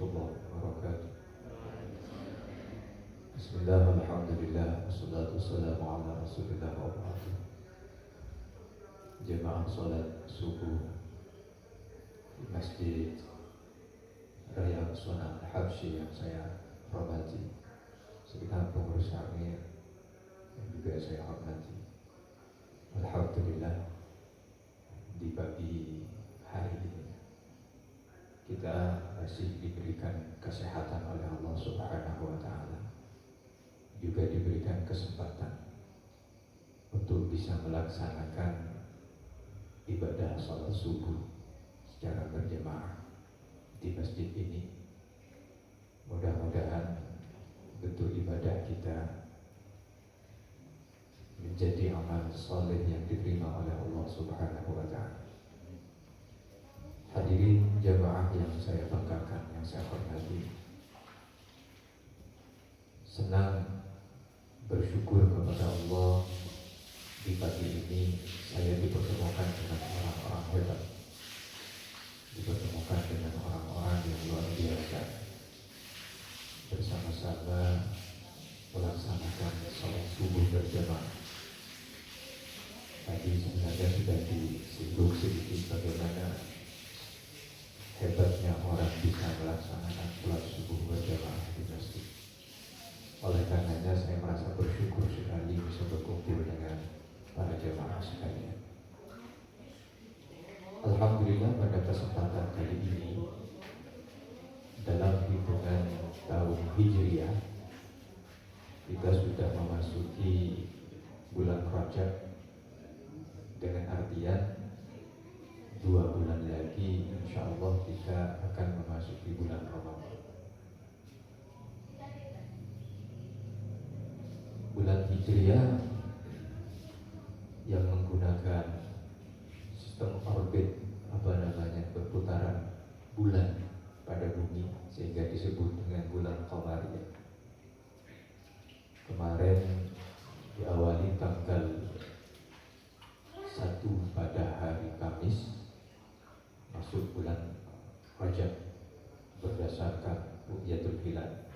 warahmatullahi wabarakatuh. Bismillah, alhamdulillah, wassalatu wassalamu ala rasulillah wa ba'du. Jemaah salat subuh di Masjid Raya Sunan Al-Habsyi yang saya hormati, segenap pengurus takmir yang juga saya hormati. Alhamdulillah, di pagi hari ini kita masih diberikan kesehatan oleh Allah Subhanahu wa Ta'ala, juga diberikan kesempatan untuk bisa melaksanakan ibadah salat subuh secara berjamaah di masjid ini. Mudah-mudahan bentuk ibadah kita menjadi amal saleh yang diterima oleh Allah Subhanahu wa Ta'ala. Hadirin jamaah yang saya banggakan, yang saya hormati, senang bersyukur kepada Allah di pagi ini saya dipertemukan dengan orang-orang hebat, dipertemukan dengan orang-orang yang luar biasa, bersama-sama melaksanakan salat subuh berjamaah. Tadi sebenarnya sudah disinggung sedikit bagaimana hebatnya orang bisa melaksanakan salat subuh berjamaah di masjid. Oleh karenanya saya merasa bersyukur sekali bisa berkumpul dengan para jemaah sekalian. Alhamdulillah, pada kesempatan kali ini dalam hitungan tahun Hijriah kita sudah memasuki bulan Rajab, dengan artian 2 bulan lagi insya Allah kita akan memasuki bulan Ramadan. Bulan Hijriah yang menggunakan sistem orbit berputaran bulan pada bumi, sehingga disebut dengan bulan Qamariyah. Kemarin diawali tanggal 1 pada hari Kamis masuk bulan Rajab berdasarkan Ru'yatul Hilal.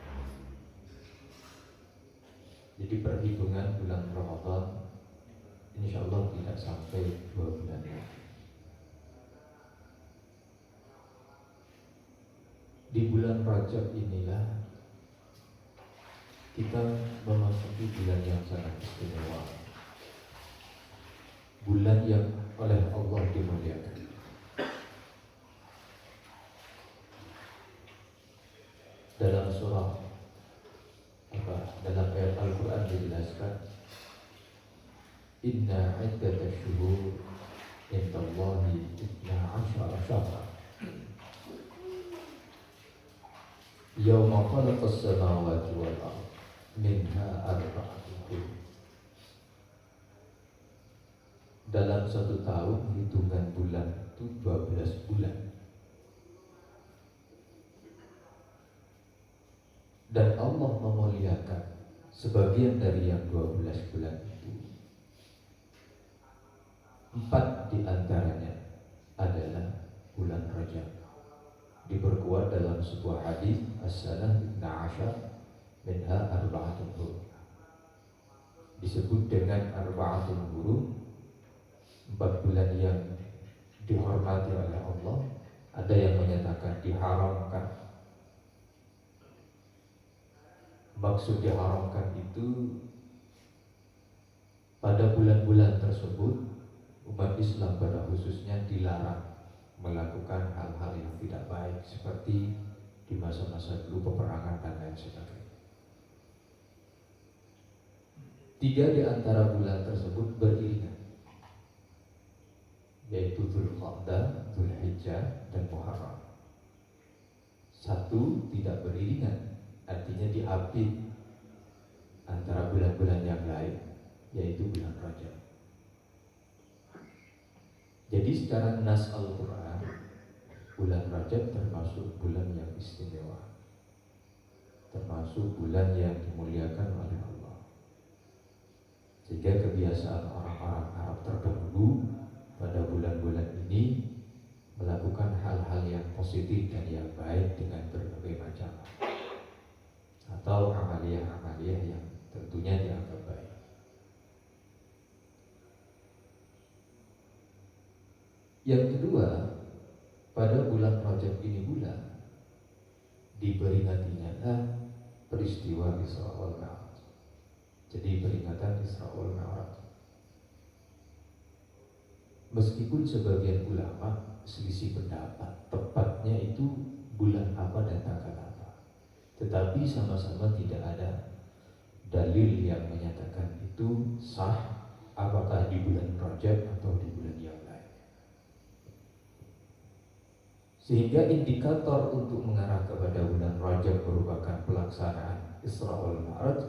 Jadi perhitungan bulan Ramadan insya Allah tidak sampai 2 bulan lagi. Di bulan Rajab inilah kita memasuki bulan yang sangat istimewa, bulan yang oleh Allah dimuliakan. Dalam surah dalam ayat Al-Quran dijelaskan, Inna iddatash shuhur indallahi 12 syahran Yawma khalaqas samawati wal ardh minha arba'atun hurum. Dalam 1 tahun hitungan bulan itu 12 bulan. Dan Allah memuliakan sebagian dari yang 12 bulan itu. 4 di antaranya adalah bulan Rajab. Diperkuat dalam sebuah hadis, as-sanah 12 minha arba'atun hurum. Disebut dengan arba'atun hurum, 4 bulan yang dihormati oleh Allah. Ada yang menyatakan diharamkan. Maksud diharamkan itu pada bulan-bulan tersebut umat Islam pada khususnya dilarang melakukan hal-hal yang tidak baik, seperti di masa-masa dulu peperangan dan lain sebagainya. 3 di antara bulan tersebut beriringan, yaitu Dzulqa'dah, Dzulhijjah, dan Muharram. 1 tidak beriringan, artinya diapit antara bulan-bulan yang lain, yaitu bulan Rajab. Jadi secara nas Al-Quran, bulan Rajab termasuk bulan yang istimewa, termasuk bulan yang dimuliakan oleh Allah. Sehingga kebiasaan orang-orang Arab terdahulu pada bulan-bulan ini melakukan hal-hal yang positif dan yang baik dengan berbagai macam atau amaliyah-amaliyah yang tentunya dianggap baik. Yang kedua, pada bulan Rajab ini pula diperingatinya peristiwa Isra wal Mi'raj. Jadi peringatan Isra wal Mi'raj. Meskipun sebagian ulama selisih pendapat tepatnya itu bulan apa dan tanggal apa, tetapi sama-sama tidak ada dalil yang menyatakan itu sah, apakah di bulan Rajab atau di bulan yang lain. Sehingga indikator untuk mengarah kepada bulan Rajab merupakan pelaksanaan Isra wal Mi'raj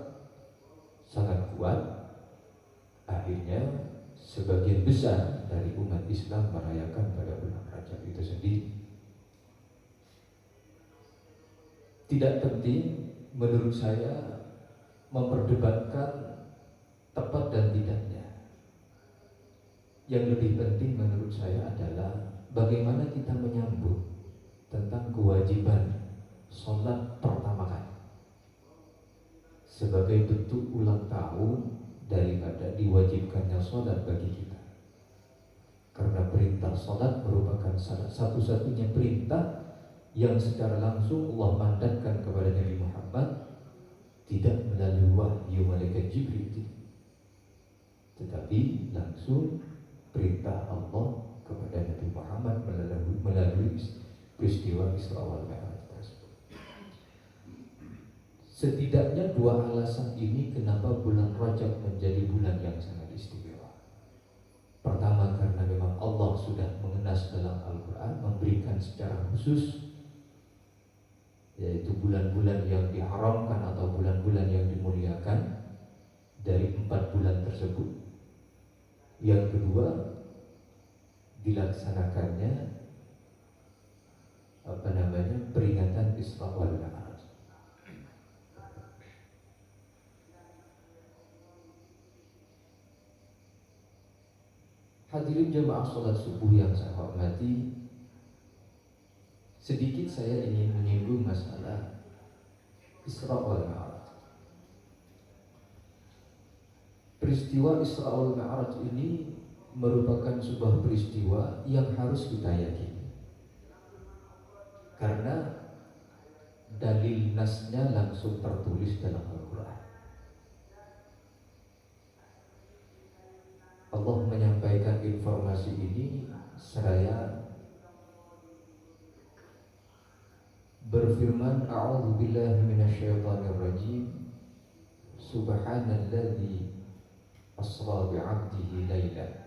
sangat kuat. Akhirnya sebagian besar dari umat Islam merayakan pada bulan Rajab itu sendiri. Tidak penting menurut saya memperdebatkan tepat dan tidaknya. Yang lebih penting menurut saya adalah bagaimana kita menyambut tentang kewajiban sholat pertama kali sebagai bentuk ulang tahun daripada diwajibkannya sholat bagi kita. Karena perintah sholat merupakan satu-satunya perintah yang secara langsung Allah mandatkan kepada Nabi Muhammad, tidak melalui wahyu malaikat Jibril, tetapi langsung perintah Allah kepada Nabi Muhammad melalui peristiwa Isra wal Mi'raj tersebut. Setidaknya dua alasan ini kenapa bulan Rajab menjadi bulan yang sangat istimewa. Pertama, karena memang Allah sudah mengenas dalam Al-Quran, memberikan secara khusus, yaitu bulan-bulan yang diharamkan atau bulan-bulan yang dimuliakan dari 4 bulan tersebut. Yang kedua, dilaksanakannya peringatan Isra wal Mi'raj. Hadirin jemaah sholat subuh yang saya hormati, sedikit saya ingin menyinggung masalah Isra wal Mi'raj. Peristiwa Isra wal Mi'raj ini merupakan sebuah peristiwa yang harus kita yakini, karena dalil nasnya langsung tertulis dalam Al-Quran. Allah menyampaikan informasi ini seraya berfirman, A'udzu billahi minasyaitonir rajim, Subhanalladzi asra bi'abdihi lailan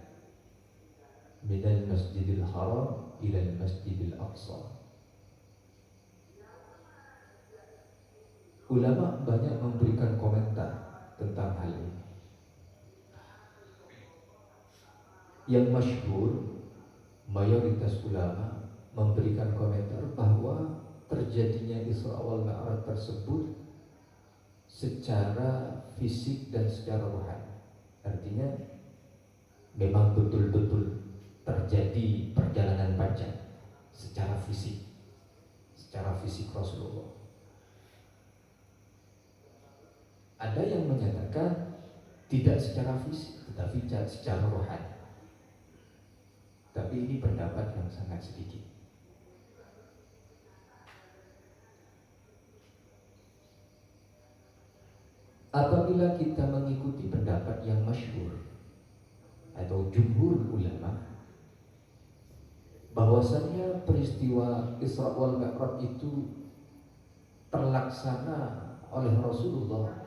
minal masjidil haram ilal masjidil aqsa. Ulama banyak memberikan komentar tentang hal ini. Yang masyhur, mayoritas ulama memberikan komentar bahwa terjadinya Isra wal Mi'raj tersebut secara fisik dan secara rohani. Artinya memang betul-betul terjadi perjalanan baca secara fisik Rasulullah. Ada yang menyatakan tidak secara fisik tetapi secara rohani. Tapi ini pendapat yang sangat sedikit. Apabila kita mengikuti pendapat yang masyhur atau jumhur ulama, bahwasanya peristiwa Isra wal Mi'raj itu terlaksana oleh Rasulullah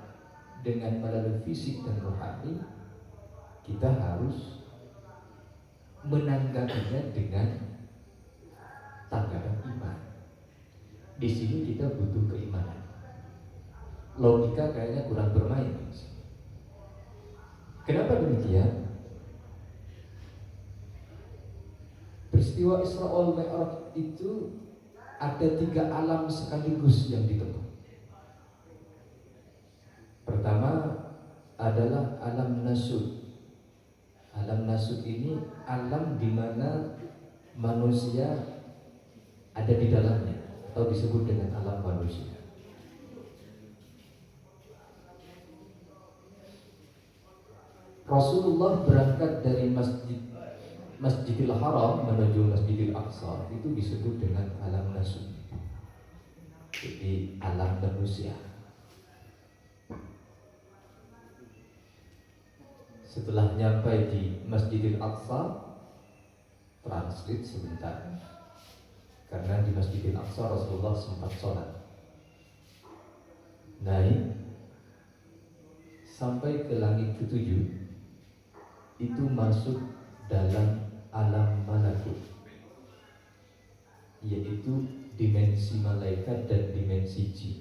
dengan melalui fisik dan rohani, kita harus menanggapinya dengan tanggapan iman. Di sini kita butuh keimanan. Logika kayaknya kurang bermain. Kenapa demikian? Peristiwa Isra wal Mi'raj itu ada 3 alam sekaligus yang ditempuh. Pertama adalah alam nasud. Alam nasud ini alam di mana manusia ada di dalamnya atau disebut dengan alam manusia. Rasulullah berangkat dari Masjidil Haram menuju Masjidil Aqsa itu disebut dengan alam nasib. Jadi alam manusia. Setelah nyampe di Masjidil Aqsa, translate sebentar, karena di Masjidil Aqsa Rasulullah sempat sholat. Naik sampai ke langit ketujuh, itu masuk dalam alam malakut, yaitu dimensi malaikat dan dimensi jin.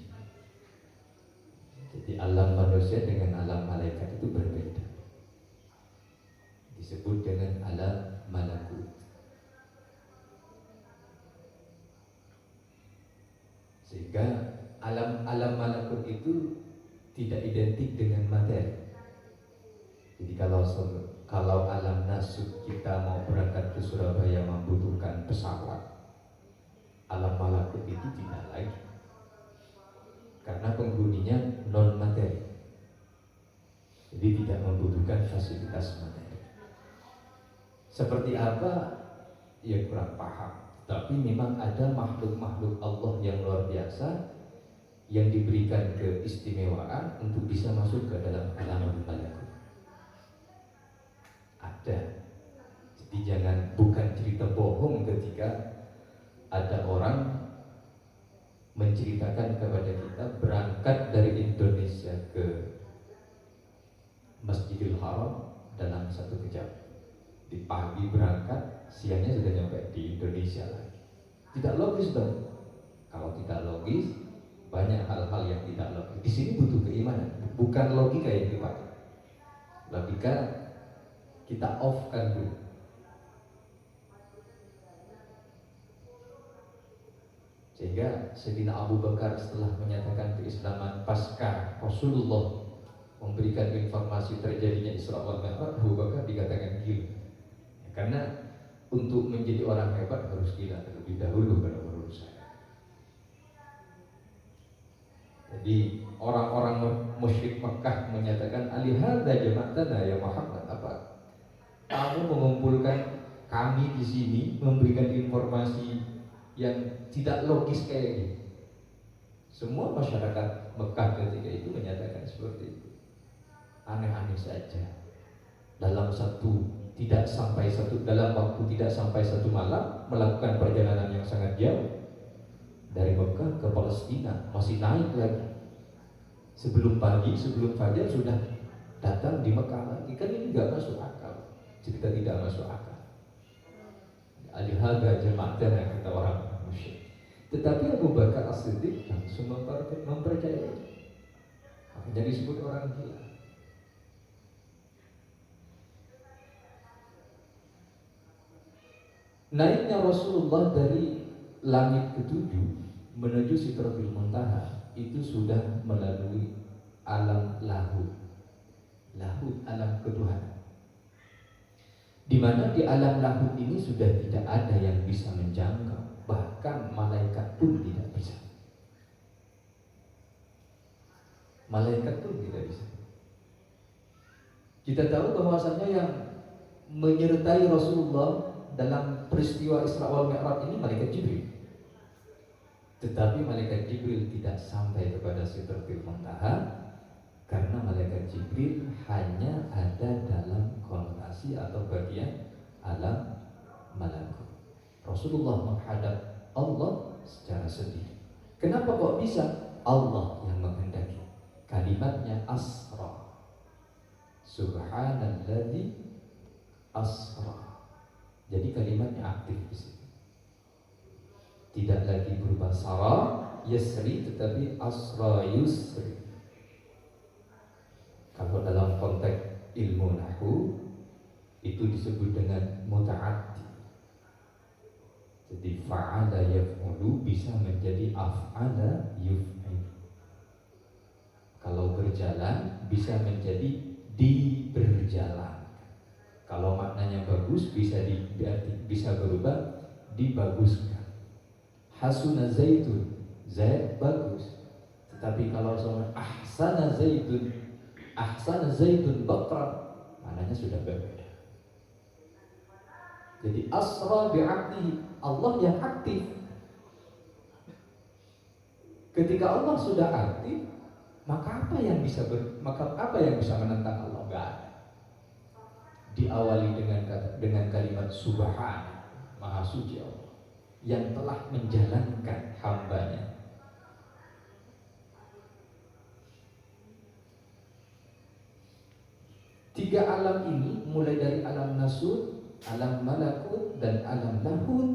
Jadi alam manusia dengan alam malaikat itu berbeda, disebut dengan alam malakut. Sehingga alam malakut itu tidak identik dengan materi. Jadi kalau alam nasib kita mau berangkat ke Surabaya membutuhkan pesawat, alam malakut itu tidak lagi, karena penghuninya non materi, jadi tidak membutuhkan fasilitas materi. Seperti apa? Ya kurang paham. Tapi memang ada makhluk-makhluk Allah yang luar biasa yang diberikan keistimewaan untuk bisa masuk ke dalam alam malakut. Ada. Jadi bukan cerita bohong ketika ada orang menceritakan kepada kita berangkat dari Indonesia ke Masjidil Haram dalam 1 jam. Di pagi berangkat, siangnya sudah nyampe di Indonesia lagi. Tidak logis dong. Kalau tidak logis, banyak hal-hal yang tidak logis. Di sini butuh keimanan, bukan logika yang dipakai. Logika kita off-kan dulu. Sehingga Sayyidina Abu Bakar setelah menyatakan keislaman pasca Rasulullah memberikan informasi terjadinya Isra wal Mi'raj, Abu Bakar dikatakan gila. Karena untuk menjadi orang hebat harus gila terlebih dahulu pada menurut saya. Jadi orang-orang musyrik Mekah menyatakan alihada jama'tana ya Muhammad, apa kamu mengumpulkan kami di sini memberikan informasi yang tidak logis kayak gini. Semua masyarakat Mekah ketika itu menyatakan seperti itu. Aneh-aneh saja. Dalam waktu tidak sampai satu malam melakukan perjalanan yang sangat jauh dari Mekah ke Palestina, masih naik lagi. Sebelum fajar sudah datang di Mekah lagi. Kan ini nggak masuk akal, cerita tidak masuk akal. Alihada jama'atana kata orang musyrik. Tetapi Abu Bakar As-Siddiq langsung mempercayai. Jadi disebut orang gila. Naiknya Rasulullah dari langit ketujuh menuju Sidratul Muntaha itu sudah melalui alam lahud, alam ketuhanan. Di mana di alam lahud ini sudah tidak ada yang bisa menjangkau, bahkan malaikat pun tidak bisa. Malaikat pun tidak bisa. Kita tahu bahwasanya yang menyertai Rasulullah dalam peristiwa Isra wal Mi'raj ini malaikat Jibril. Tetapi malaikat Jibril tidak sampai kepada Sidratul Muntaha karena malaikat Jibril hanya ada dalam konotasi atau bagian alam malakut. Rasulullah menghadap Allah secara sendiri. Kenapa kok bisa? Allah yang menghendaki. Kalimatnya asra. Subhanalladzi asra. Jadi kalimatnya aktif di sini. Tidak lagi berupa sara yasri, tetapi asra yusri. Kalau dalam konteks ilmu nahwu itu disebut dengan muta'addi. Jadi fa'ala yaf'ulu bisa menjadi af'ala yuf'il. Kalau berjalan bisa menjadi diberjalan. Kalau maknanya bagus bisa berubah dibaguskan. Hasuna zaitun, Zaid bagus. Tetapi kalau soal ahsana zaitun bakra, maknanya sudah berbeda. Jadi asra bi'abdihi, Allah yang aktif. Ketika Allah sudah aktif, maka apa yang bisa menentang Allah? Enggak ada. Diawali dengan kalimat subhana, maha suci Allah yang telah menjalankan hambanya. Tiga alam ini, mulai dari alam nasut, alam malakut, dan alam lahut,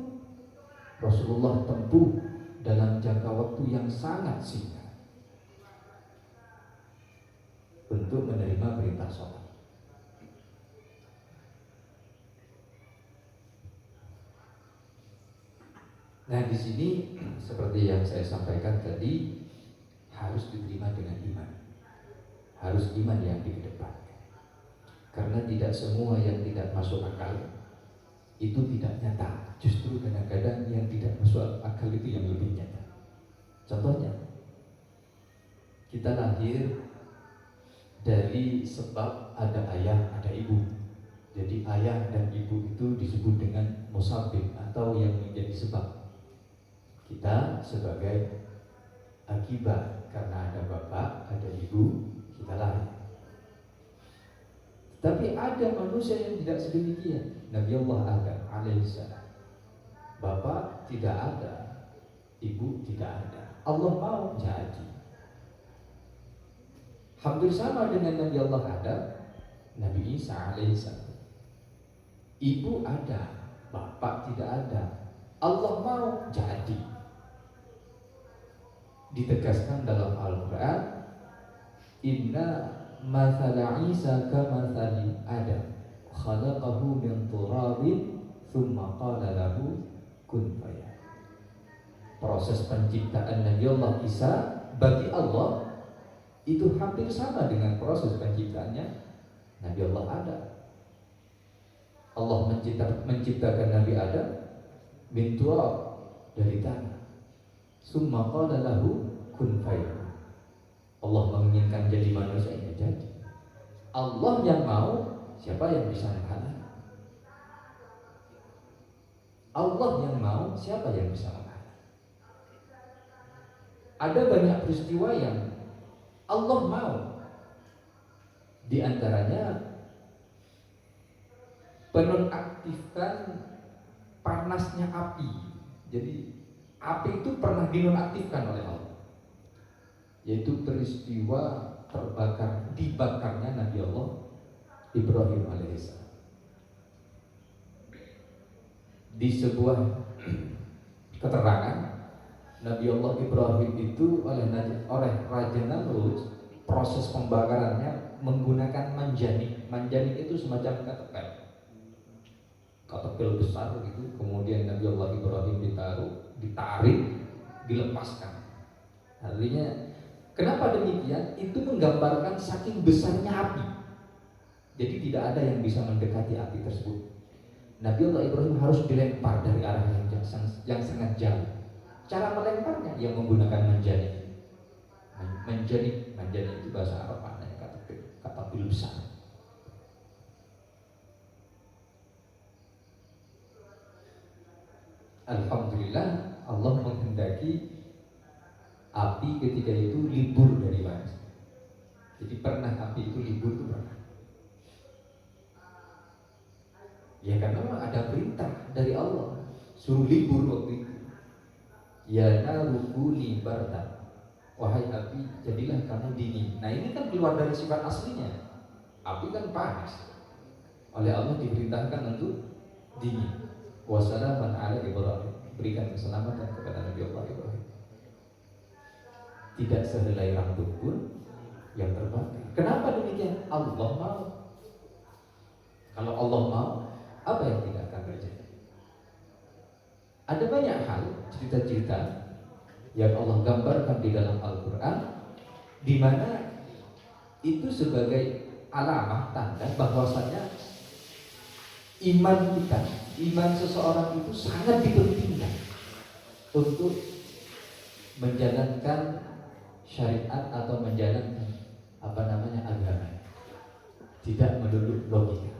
Rasulullah tempuh dalam jangka waktu yang sangat singkat untuk menerima perintah sholat. Nah, di sini seperti yang saya sampaikan tadi, harus diterima dengan iman. Harus iman yang dikedepankan. Karena tidak semua yang tidak masuk akal itu tidak nyata. Justru kadang-kadang yang tidak masuk akal itu yang lebih nyata. Contohnya, kita lahir dari sebab ada ayah, ada ibu. Jadi ayah dan ibu itu disebut dengan musabib atau yang menjadi sebab. Kita sebagai akibat karena ada bapak, ada ibu, kita lahir. Tapi ada manusia yang tidak sedemikian. Nabi Allah Adam alaihissalam, bapak tidak ada, ibu tidak ada, Allah mau jadi. Hampir sama dengan Nabi Allah Adam, Nabi Isa alaihissalam, ibu ada, bapak tidak ada, Allah mau jadi. Ditegaskan dalam Al-Quran, inna mathala Isa kamathali Adam khalaqahu min turabin thumma qala lahu kun fayakun. Proses penciptaan Nabi Allah Isa bagi Allah itu hampir sama dengan proses penciptaannya Nabi Allah Adam. Allah menciptakan Nabi Adam min turab, dari tanah. Summa qala lahu kun fayakun. Allah menginginkan jadi manusia, ya jadi. Allah yang mau, siapa yang bisa menghalangi? Allah yang mau, siapa yang bisa menghalangi? Ada banyak peristiwa yang Allah mau. Di antaranya penonaktifkan panasnya api. Jadi api itu pernah dinonaktifkan oleh Allah, yaitu peristiwa dibakarnya Nabi Allah Ibrahim alaihissalam. Di sebuah keterangan, Nabi Allah Ibrahim itu oleh Raja Namrud, proses pembakarannya menggunakan manjanik. Manjanik itu semacam katapel besar begitu. Kemudian Nabi Allah Ibrahim ditarik, dilepaskan. Artinya, kenapa demikian? Itu menggambarkan saking besarnya api. Jadi tidak ada yang bisa mendekati api tersebut. Nabi Allah Ibrahim harus dilempar dari arah yang sangat jauh. Cara melemparnya yang menggunakan manjanik. Manjanik itu bahasa Arab, maknanya katapil besar. Alhamdulillah, Allah menghendaki api ketika itu libur dari manusia. Jadi pernah api itu libur itu pernah. Ya karena ada perintah dari Allah suruh libur waktu itu. Ya narukuni bardan, wahai api jadilah kamu dingin. Nah ini kan keluar dari sifat aslinya. Api kan panas. Oleh Allah diperintahkan untuk dingin. Wassalaman ala Ibrahim, berikan keselamatan kepada Nabi Allah Ibrahim. Tidak sehelai rambut pun yang terbakar. Kenapa demikian? Allah mau. Kalau Allah mau, apa yang tidak akan terjadi? Ada banyak hal, cerita-cerita yang Allah gambarkan di dalam Al-Quran, di mana itu sebagai alamah tanda bahwasanya iman kita, iman seseorang itu sangat dipentingkan untuk menjalankan syariat atau menjalankan agama, tidak melulu logika.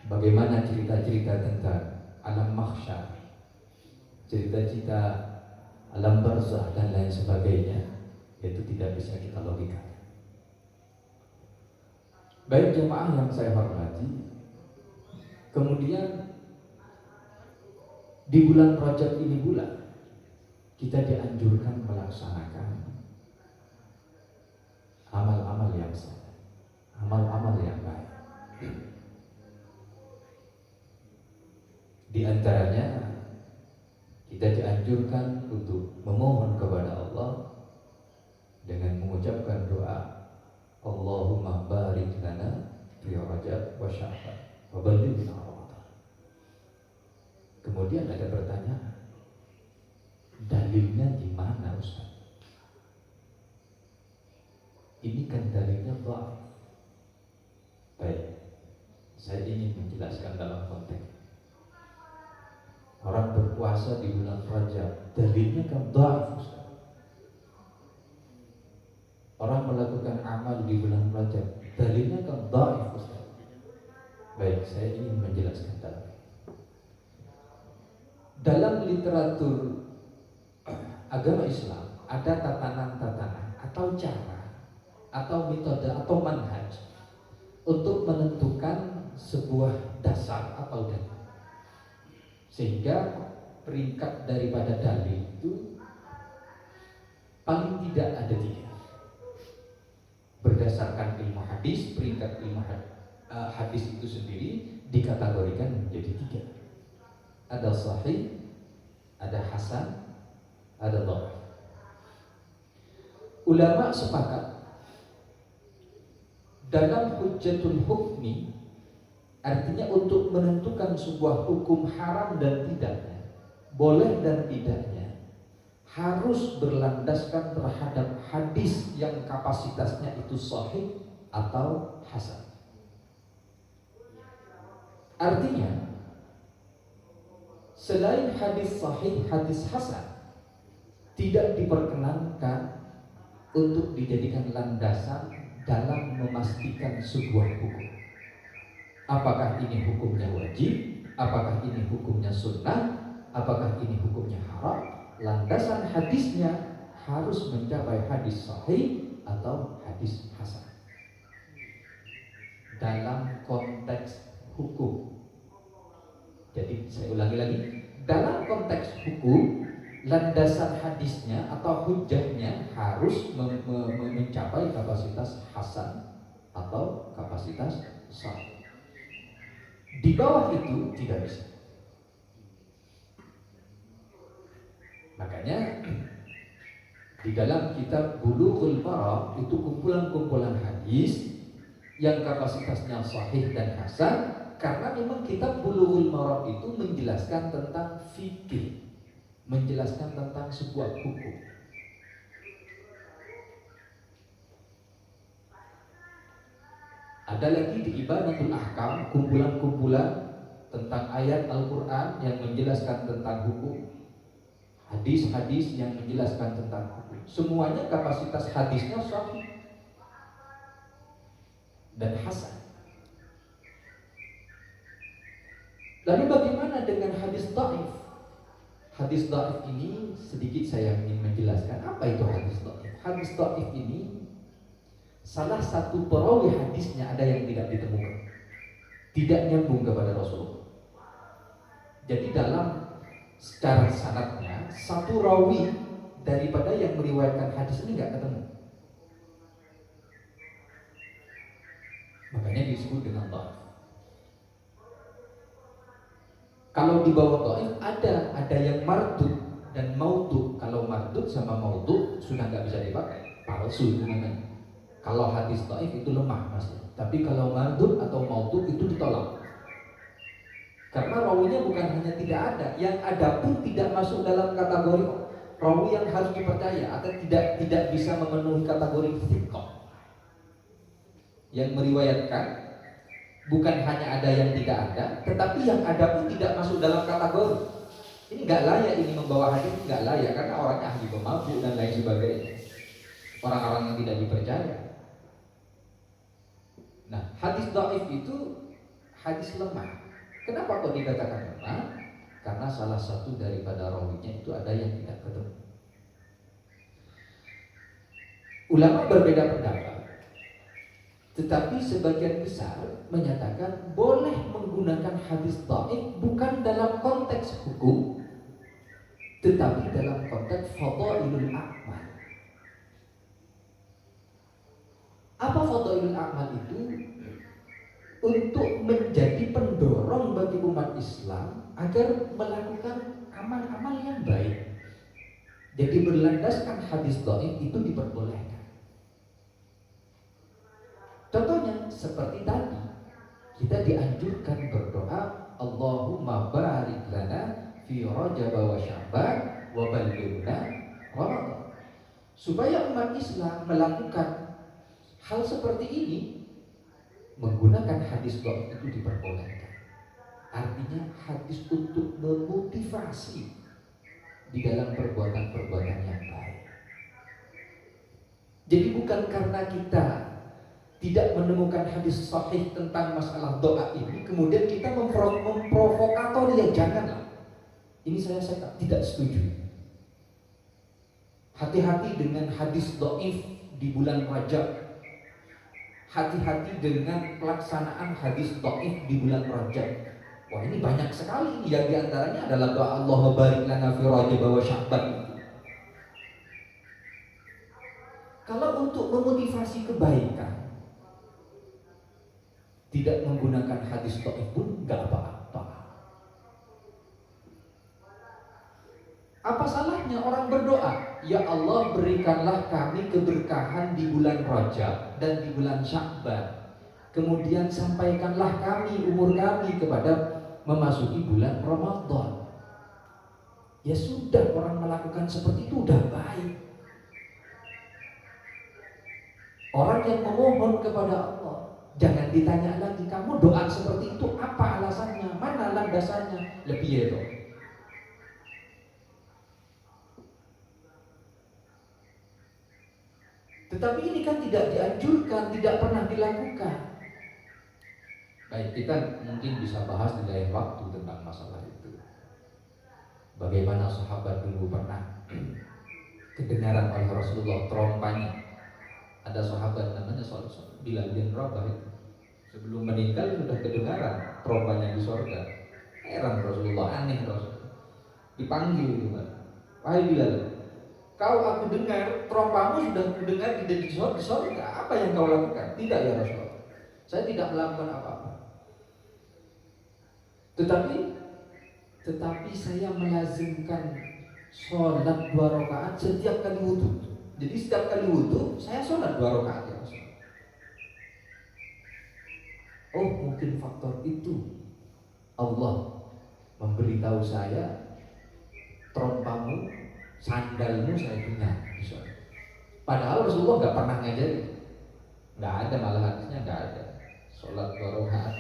Bagaimana cerita-cerita tentang alam mahsyar, cerita-cerita alam barzah dan lain sebagainya, itu tidak bisa kita logikakan. Baik jemaah yang saya hormati, kemudian di bulan Rajab ini pula kita dianjurkan melaksanakan amal-amal yang saleh, amal-amal yang baik. Di antaranya kita dianjurkan untuk memohon kepada Allah dengan mengucapkan doa, Allahumma barik lana fi Rajab wa Sya'ban wa ballighna Ramadan. Kemudian ada pertanyaan, dalilnya di mana Ustaz? Ini kan dalilnya dhaif. Baik, saya ingin menjelaskan dalam konteks orang berpuasa di bulan Rajab, dalilnya kan dhaif Ustaz. Orang melakukan amal di bulan Rajab, dalilnya kan dhaif Ustaz. Baik, saya ingin menjelaskan dalam literatur agama Islam ada tatanan-tatanan atau cara atau metode atau manhaj untuk menentukan sebuah dasar atau dalil, sehingga peringkat daripada dalil itu paling tidak ada 3. Berdasarkan ilmu hadis, peringkat ilmu hadis itu sendiri dikategorikan menjadi 3. Ada sahih, ada hasan, ada dhaif. Ulama sepakat dalam hujjatul hukmi, artinya untuk menentukan sebuah hukum haram dan tidaknya, boleh dan tidaknya, harus berlandaskan terhadap hadis yang kapasitasnya itu sahih atau hasan. Artinya selain hadis sahih, hadis hasan tidak diperkenankan untuk dijadikan landasan dalam memastikan sebuah hukum. Apakah ini hukumnya wajib? Apakah ini hukumnya sunnah? Apakah ini hukumnya haram? Landasan hadisnya harus mencapai hadis sahih atau hadis hasan. Dalam konteks hukum. Jadi saya ulangi lagi, dalam konteks hukum, landasan hadisnya atau hujjahnya harus mencapai kapasitas hasan atau kapasitas sahih. Di bawah itu tidak bisa. Makanya di dalam kitab Bulughul Maram itu kumpulan-kumpulan hadis yang kapasitasnya sahih dan hasan, karena memang kitab Bulughul Maram itu menjelaskan tentang fikih, menjelaskan tentang sebuah hukum. Ada lagi di Ibanatul Ahkam, kumpulan-kumpulan tentang ayat Al-Quran yang menjelaskan tentang hukum, hadis-hadis yang menjelaskan tentang hukum. Semuanya kapasitas hadisnya sahih dan hasan. Lalu bagaimana dengan hadis dhaif? Hadis dhaif ini sedikit saya ingin menjelaskan apa itu hadis dhaif. Hadis dhaif ini salah satu perawi hadisnya ada yang tidak ditemukan, tidak nyambung kepada Rasulullah. Jadi dalam secara sanadnya satu rawi daripada yang meriwayatkan hadis ini nggak ketemu, makanya disebut dengan dhaif. Kalau di bawah dhaif ada yang mardud dan maudhu. Kalau mardud sama maudhu sudah nggak bisa dipakai, palsu itu namanya. Kalau hadis dhaif itu lemah Mas. Tapi kalau mardud atau maudhu itu ditolak. Karena rawinya bukan hanya tidak ada, yang ada pun tidak masuk dalam kategori rawi yang harus dipercaya atau tidak bisa memenuhi kategori thiqah. Yang meriwayatkan bukan hanya ada yang tidak ada, tetapi yang ada pun tidak masuk dalam kategori. Ini nggak layak, ini membawa hadis nggak layak karena orangnya ahli pemabuk dan lain sebagainya. Orang-orang yang tidak dipercaya. Nah, hadis dhaif itu hadis lemah. Kenapa kok dikatakan lemah? Karena salah satu daripada rawinya itu ada yang tidak ketemu. Ulama berbeda pendapat, tetapi sebagian besar menyatakan boleh menggunakan hadis dhaif bukan dalam konteks hukum, tetapi dalam konteks fadhailul a'mal. Apa fadhailul a'mal itu? Untuk menjadi pendorong bagi umat Islam agar melakukan amal-amal yang baik. Jadi berlandaskan hadis dhaif itu diperbolehkan. Contohnya seperti tadi, kita dianjurkan berdoa, Allahumma barik lana fi Rajab wa Sya'ban wa ballighna Ramadan. Supaya umat Islam melakukan hal seperti ini, menggunakan hadis dhaif itu diperbolehkan. Artinya hadis untuk memotivasi di dalam perbuatan-perbuatan yang baik. Jadi bukan karena kita tidak menemukan hadis sahih tentang masalah doa ini, kemudian kita memprovokator, ya janganlah. Ini saya tidak setuju. Hati-hati dengan hadis dhaif di bulan Rajab. Hati-hati dengan pelaksanaan hadis dhaif di bulan Rajab. Wah, ini banyak sekali. Yang diantaranya adalah doa Allahumma barik lana fi Rajab wa Sya'ban. Kalau untuk memotivasi kebaikan, tidak menggunakan hadis dhaif pun nggak apa-apa. Apa salahnya orang berdoa, ya Allah berikanlah kami keberkahan di bulan Rajab dan di bulan Sya'ban. Kemudian sampaikanlah kami, umur kami kepada memasuki bulan Ramadan. Ya sudah, orang melakukan seperti itu udah baik. Orang yang memohon kepada Allah, jangan ditanya lagi, kamu doa seperti itu apa alasannya, mana landasannya, lebih ya dong. Tetapi ini kan tidak dianjurkan, tidak pernah dilakukan. Baik, kita mungkin bisa bahas di lain waktu tentang masalah itu. Bagaimana sahabat dulu pernah kedengaran oleh Rasulullah trompanya. Ada sahabat namanya Bilal bin Rabah itu. Sebelum meninggal sudah kedengaran trompanya di sorga. Heran Rasulullah, aneh Rasulullah. Dipanggil itu kan, wahai Bilal, kau aku dengar trompamu sudah kudengar di sorga. Apa yang kau lakukan? Tidak ya Rasulullah, saya tidak melakukan apa-apa. Tetapi saya melazimkan sholat 2 rakaat setiap kali wudhu. Jadi setiap kali wudhu saya sholat 2 rakaat ya Rasulullah. Oh, mungkin faktor itu Allah memberitahu saya, trompamu, sandalmu saya dengar. Padahal Rasulullah nggak pernah ngajarin, nggak ada, malah hadisnya nggak ada. Sholat 2 rakaat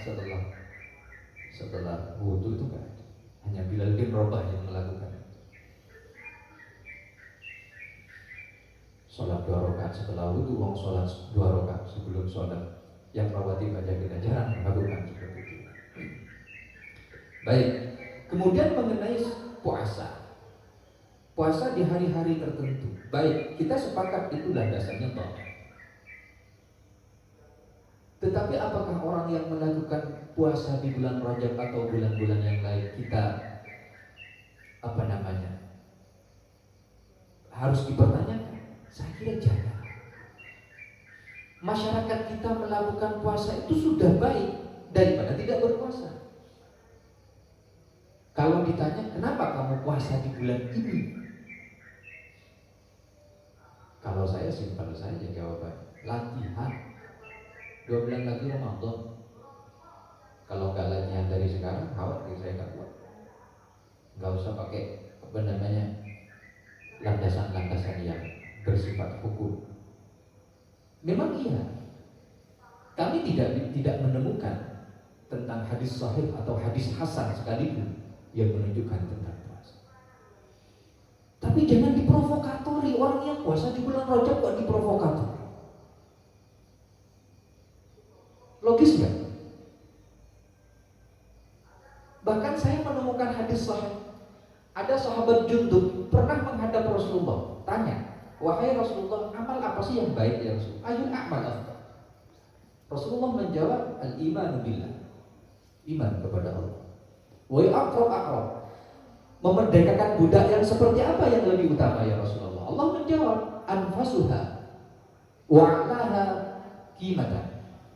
setelah wudhu itu nggak ada. Hanya Bilal bin Rabah yang melakukan itu. Sholat 2 rakaat setelah wudhu, wong sholat 2 rakaat sebelum sholat yang rawatib aja kita jarang melakukan seperti itu. Baik, kemudian mengenai puasa. Puasa di hari-hari tertentu. Baik, kita sepakat itulah dasarnya toh. Tetapi apakah orang yang melakukan puasa di bulan Rajab atau bulan-bulan yang lain kita harus dipertanyakan? Saya kira jangan. Masyarakat kita melakukan puasa itu sudah baik daripada tidak berpuasa. Kalau ditanya kenapa kamu puasa di bulan ini, kalau saya simpel saja jawabannya, latihan. 2 bulan lagi Ramadan. Kalau nggak latihan dari sekarang, khawatir saya nggak kuat. Nggak usah pakai landasan-landasan yang bersifat hukum. Memang iya, Kami tidak menemukan tentang hadis sahih atau hadis hasan sekalipun yang menunjukkan tentang puasa. Tapi jangan diprovokatori. Orang yang puasa di bulan Rajab kok diprovokatori? Logis nggak? Bahkan saya menemukan hadis sahih. Ada sahabat Jundub pernah menghadap Rasulullah, tanya, wahai Rasulullah, amal apa sih yang baik ya Rasul? Ayul a'mal afdal. Rasulullah menjawab, al-imanu billah, iman kepada Allah. Wa aqrab, memerdekakan budak yang seperti apa yang lebih utama ya Rasulullah? Allah menjawab, anfasuha wa 'alaha qimatan.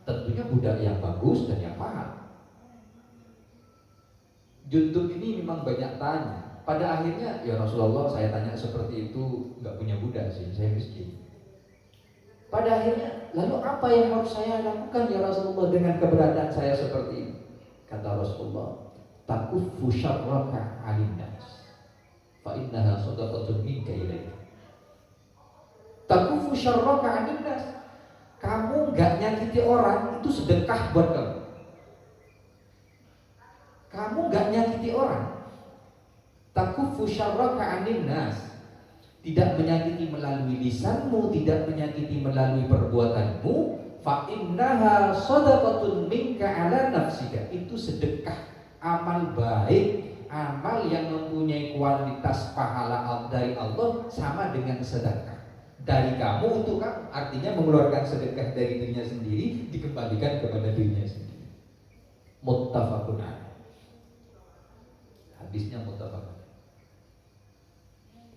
Tentunya budak yang bagus dan yang mahal. Jundub ini memang banyak tanya. Pada akhirnya, ya Rasulullah, saya tanya seperti itu, nggak punya budak sih, saya miskin. Pada akhirnya, lalu apa yang harus saya lakukan ya Rasulullah dengan keberadaan saya seperti ini? Kata Rasulullah, takuffu syarraka 'anin nas, fa innaha shadaqatun minka ilaik. Takuffu syarraka 'anin nas. Kamu nggak nyakiti orang, itu sedekah buat kamu. Kamu nggak nyakiti orang. Takuffu syarraka 'anin nas. Tidak menyakiti melalui lisanmu, tidak menyakiti melalui perbuatanmu, fa innaha shadaqatun minka 'ala nafsika. Itu sedekah, amal baik, amal yang mempunyai kualitas pahala dari Allah sama dengan sedekah dari kamu untuk kamu. Artinya mengeluarkan sedekah dari dirinya sendiri dikembalikan kepada dirinya sendiri. Muttafaqun alaih. Hadisnya muttafaqun.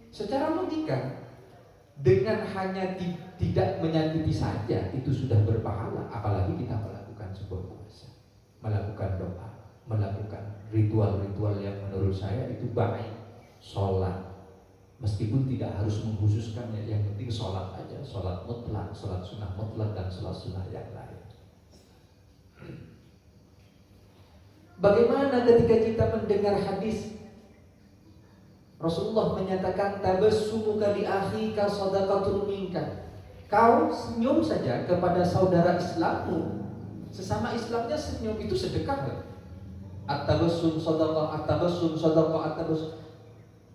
Secara logika, dengan hanya tidak menyakiti saja itu sudah berpahala. Apalagi kita melakukan sebuah puasa, melakukan doa, melakukan ritual-ritual yang menurut saya itu baik. Sholat, meskipun tidak harus mengkhususkannya, yang penting sholat aja. Sholat mutlak, sholat sunnah mutlak, dan sholat sunnah yang lain. Bagaimana ketika kita mendengar hadis Rasulullah menyatakan, tabassumuka li akhika shadaqatun minka. Kau senyum saja kepada saudara Islammu, sesama Islamnya senyum, itu sedekah kan? At-tabassum shadaqah, at-tabassum shadaqah, at-tabassum.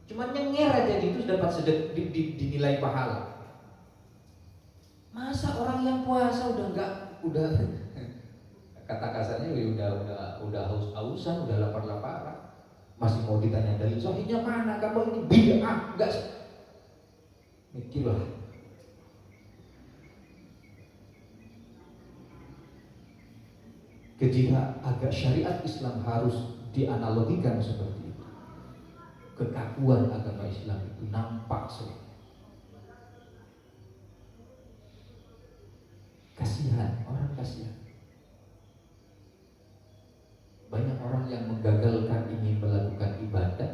Cuma nyenger aja itu dapat dinilai pahala. Masa orang yang puasa udah kata kasarnya udah haus-hausan, udah lapar-laparan, masih mau ditanya dalil sahihnya mana? Kamu ini bid'ah, enggak? Mikirlah. Ketika agak syariat Islam harus dianalogikan seperti itu, kekakuan agama Islam itu nampak sekali. Kasihan, orang kasihan. Banyak orang yang menggagalkan ingin melakukan ibadah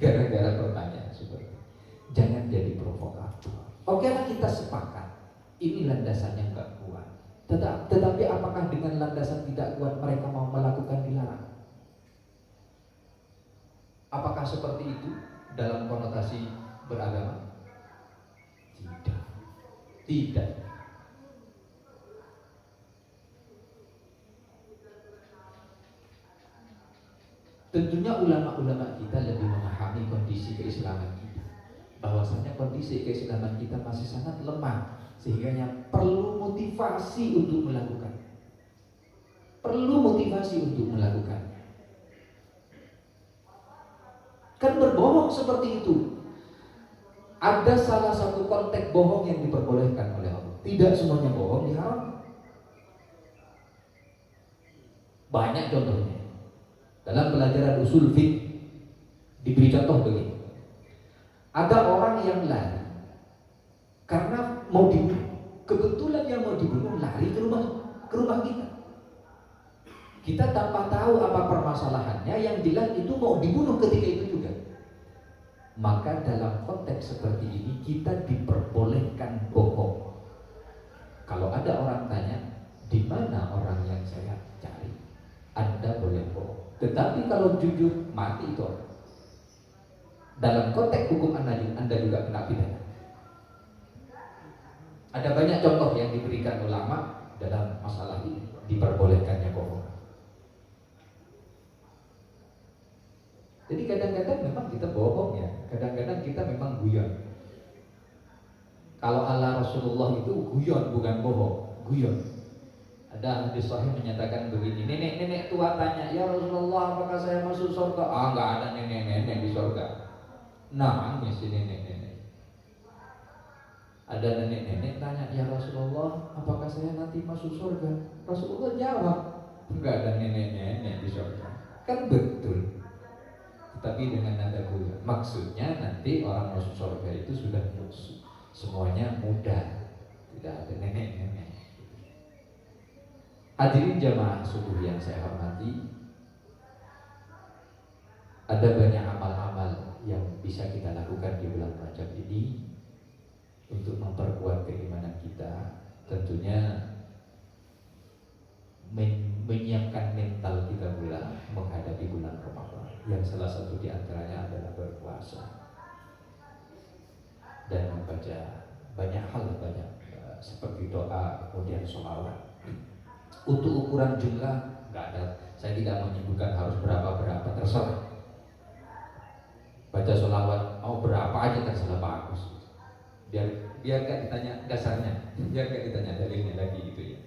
gara-gara pertanyaan seperti itu. Jangan jadi provokator. Oke lah, kita sepakat ini landasannya nggak kuat. Tetapi apakah dengan landasan tidak kuat mereka mau melakukan dilarang? Apakah seperti itu dalam konotasi beragama? Tidak. Tentunya ulama-ulama kita lebih memahami kondisi keislaman kita, bahwasanya kondisi keislaman kita masih sangat lemah, sehingga perlu motivasi untuk melakukan. Kan berbohong seperti itu. Ada salah satu konteks bohong yang diperbolehkan oleh Allah. Tidak semuanya bohong diharamkan. Banyak contohnya. Dalam pelajaran usul fiqh diberi contoh begini. Ada orang yang lari karena mau dibunuh. Kebetulan yang mau dibunuh lari ke rumah kita. Kita tanpa tahu apa permasalahannya, yang jelas itu mau dibunuh ketika itu juga. Maka dalam konteks seperti ini kita diperbolehkan bohong. Kalau ada orang tanya, di mana orang yang saya cari? Anda boleh bohong. Tetapi kalau jujur, mati itu orang. Dalam konteks hukum Anda juga kena pidana. Ada banyak contoh yang diberikan ulama dalam masalah ini, diperbolehkannya bohong. Jadi kadang-kadang memang kita bohong ya, kadang-kadang kita memang guyon. Kalau ala Rasulullah itu guyon bukan bohong, guyon. Ada hadis sahih menyatakan begini, nenek-nenek tua tanya, ya Rasulullah apakah saya masuk surga? Ah, nggak ada nenek-nenek di surga. Nangis si nenek-nenek. Ada nenek-nenek tanya, ya Rasulullah apakah saya nanti masuk surga? Rasulullah jawab, nggak ada nenek-nenek di surga. Kan betul. Tapi dengan nada guyon. Maksudnya nanti orang masuk surga itu sudah semuanya muda, tidak ada nenek-nenek. Hadirin jamaah subuh yang saya hormati, ada banyak amal-amal yang bisa kita lakukan di bulan Rajab ini untuk memperkuat keimanan kita. Tentunya menyiapkan mental kita pula menghadapi bulan Ramadan, yang salah satu di antaranya adalah berpuasa dan membaca banyak hal, seperti doa, kemudian sholawat. Untuk ukuran jumlah nggak ada, saya tidak menyebutkan harus berapa, terserah. Baca sholawat mau berapa aja terserah, bagus. Biar gak ditanya dasarnya, biar gak ditanya dalilnya lagi gitu ya.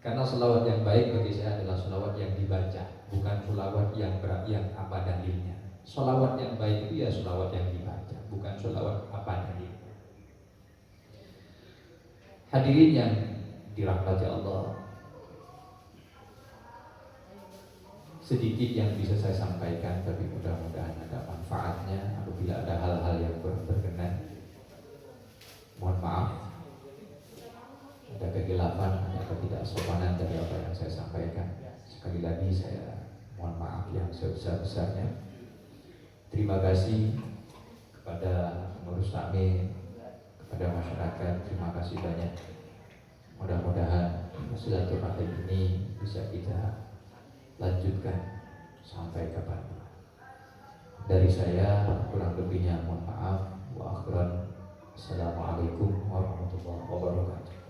Karena sholawat yang baik bagi saya adalah sholawat yang dibaca, bukan sholawat yang apa dalilnya. Sholawat yang baik itu ya sholawat yang dibaca, bukan sholawat apa dalilnya. Hadirin yang dirahmati Allah, sedikit yang bisa saya sampaikan, tapi mudah-mudahan ada manfaatnya. Apabila ada hal-hal yang berkenan, mohon maaf. Ada kegelapan atau tidak sopanan dari apa yang saya sampaikan. Sekali lagi saya mohon maaf yang sebesar-besarnya. Terima kasih kepada pengurus takmir, kepada masyarakat, terima kasih banyak. Mudah-mudahan silaturahim ini bisa kita lanjutkan sampai kapan. Dari saya kurang lebihnya mohon maaf. Wa akhiran, assalamualaikum warahmatullahi wabarakatuh.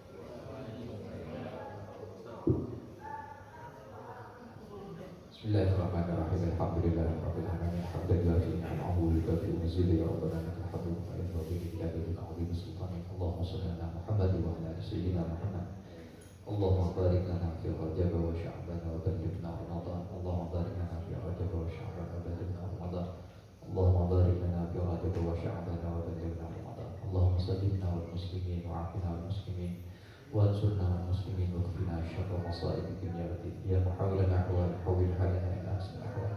Bismillahirrahmanirrahim. Alhamdulillahirabbil alamin. Alhamdulillahi ni'mahu li kafi muzili ya rabbana lakal hamdu wa la ilaha illa anta sultanik. Allahumma shalli ala Muhammad wa ala sayyidina Muhammad. Allahumma barik lana fi Rajab wa Sya'ban wa ballighna Ramadan. Allahumma barik lana fi Rajab wa Sya'ban wa ballighna Ramadan. Allahumma barik lana fi Rajab wa Sya'ban wa ballighna Ramadan. Allahumma sallimna wal muslimin wa afina wal muslimin وانصرنا والمسلمين واكفنا شر مصائب الدنيا والدين يا محاول الاحوال حول حالنا الى احسن الاحوال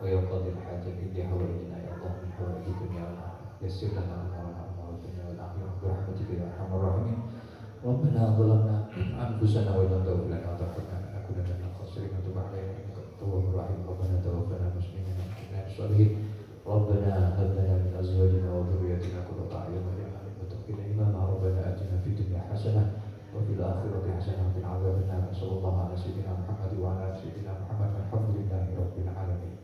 ويا قاضي الحاجه اللي حوالينا يا الله من حوائج الدنيا والاخره يسر لنا امورنا امور الدنيا والاخره برحمتك يا ارحم الراحمين ربنا ظلمنا انفسنا وان لم تغفر لنا وترحمنا لنكونن من الخاسرين وتب علينا انك انت التواب الرحيم ربنا توفنا مسلمين وكنا الصالحين ربنا هب لنا من ازواجنا وذريتنا قرة اعين واجعلنا للمتقين اماما ربنا اتنا في الدنيا حسنه وفي الآخرة حسنة وقنا عذاب النار صلى الله على سيدنا محمد وعلى آل سيدنا محمد والحمد لله رب العالمين.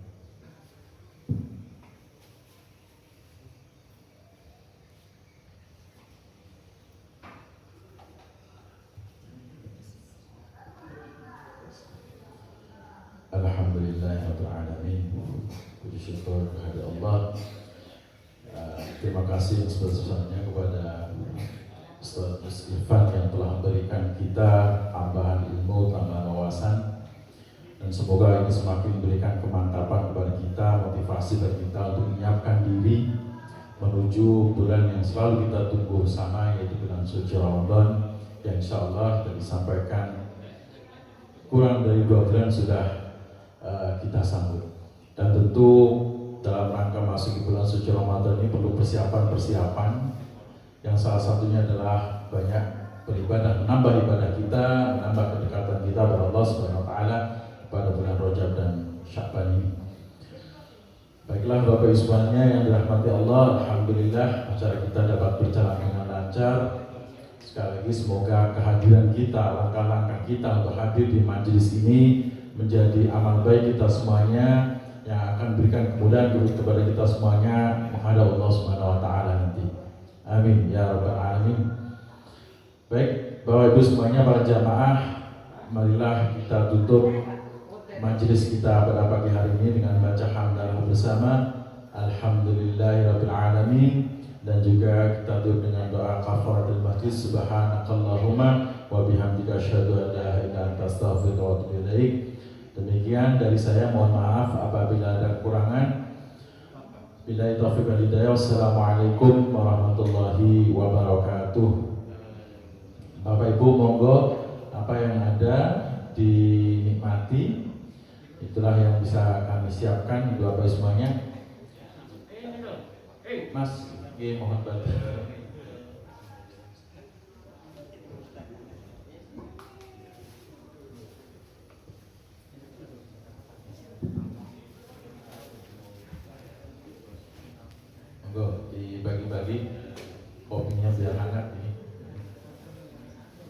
Alhamdulillahirabbil alamin. Puji syukur kehadirat Allah. Terima kasih sebesar-besarnya kepada Ustaz Irfan yang telah memberikan kita tambahan ilmu, tambahan wawasan, dan semoga ini semakin memberikan kemantapan kepada kita, motivasi bagi kita untuk menyiapkan diri menuju bulan yang selalu kita tunggu bersama, yaitu bulan suci Ramadan, yang insya Allah sudah disampaikan kurang dari 2 bulan sudah kita sambut. Dan tentu dalam rangka masuk ke bulan suci Ramadan ini perlu persiapan-persiapan, yang salah satunya adalah banyak beribadah, menambah ibadah kita, menambah kedekatan kita kepada Allah Subhanahu wa taala pada bulan Rajab dan Sya'ban ini. Baiklah Bapak Ibu sekalian yang dirahmati Allah, alhamdulillah acara kita dapat berjalan dengan lancar. Sekali lagi semoga kehadiran kita, langkah-langkah kita untuk hadir di majelis ini menjadi amal baik kita semuanya yang akan berikan kemudahan kepada kita semuanya menghadap Allah Subhanahu wa taala nanti. Amin ya rabbal alamin. Baik, Bapak Ibu semuanya, para jamaah, marilah kita tutup majelis kita pada pagi hari ini dengan baca hamdalah bersama Alhamdulillahirabbil alamin, dan juga kita tutup dengan doa kafaratul majlis. Subhanakallahumma wa bihamdika asyhadu an la ilaha illa anta astaghfiruka wa atubu ilaik. Demikian dari saya, mohon maaf apabila ada kekurangan. Billahi taufiq wal hidayah. Wassalamualaikum warahmatullahi wabarakatuh. Bapak Ibu, monggo apa yang ada dinikmati, itulah yang bisa kami siapkan. Ibu Bapak semuanya, Mas, mohon bantu. Monggo dibagi-bagi kopinya biar hangat.